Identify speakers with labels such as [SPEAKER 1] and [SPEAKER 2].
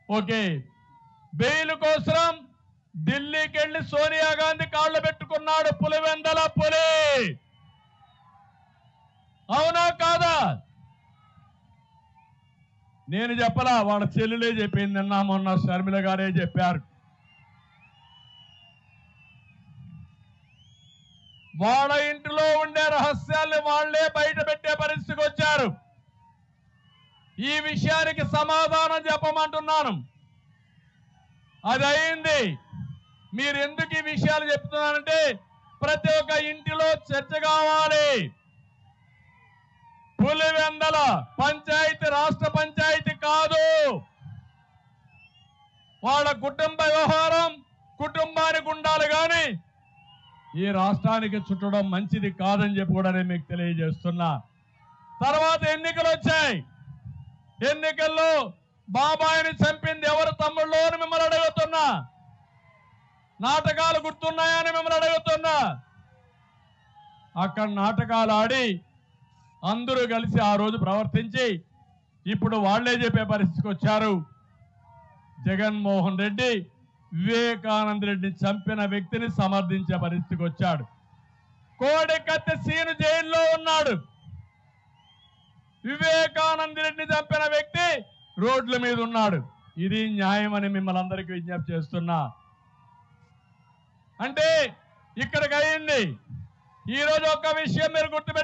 [SPEAKER 1] Okay, bail కోసం ఢిల్లీకి వెళ్లి సోనియా గాంధీ కాళ్ళు పెట్టుకున్నాడు పులివెందల పులి. అవునా కాదా? నేను చెప్పలా, వాళ్ళ చెల్లులే చెప్పింది. నిన్న మొన్న షర్మిల గారే చెప్పారు. వాళ్ళ ఇంటిలో ఉండే రహస్యాల్ని వాళ్లే బయట పెట్టే పరిస్థితికి వచ్చారు. ఈ విషయానికి సమాధానం చెప్పమంటున్నాను. అది అయింది. మీరు ఎందుకు ఈ విషయాలు చెప్తున్నారంటే ప్రతి ఒక్క ఇంటిలో చర్చ కావాలి. పులివెందల పంచాయతీ రాష్ట్ర పంచాయతీ కాదు. వాళ్ళ కుటుంబ వ్యవహారం కుటుంబానికి ఉండాలి కానీ ఈ రాష్ట్రానికి చుట్టడం మంచిది కాదని చెప్పి కూడా నేను మీకు తెలియజేస్తున్నా. తర్వాత ఎన్నికలు వచ్చాయి. ఎన్నికల్లో బాబాయిని చంపింది ఎవరు తమ్ముళ్ళు అని మిమ్మల్ని అడుగుతున్నా. నాటకాలు గుర్తున్నాయని మిమ్మల్ని అడుగుతున్నా. అక్కడ నాటకాలు ఆడి అందరూ కలిసి ఆ రోజు ప్రవర్తించి ఇప్పుడు వాళ్లే చెప్పే పరిస్థితికి వచ్చారు. జగన్మోహన్ రెడ్డి వివేకానంద రెడ్డిని చంపిన వ్యక్తిని సమర్థించే పరిస్థితికి వచ్చాడు. కోడికత్తి సీను జైల్లో ఉన్నాడు. వివేకానంద రెడ్డిని చంపిన వ్యక్తి రోడ్ల మీద ఉన్నాడు. ఇది న్యాయం అని మిమ్మల్ని అందరికీ విజ్ఞప్తి చేస్తున్నా. అంటే ఇక్కడికి అయింది. ఈరోజు ఒక్క విషయం మీరు గుర్తుపెట్టుకోండి.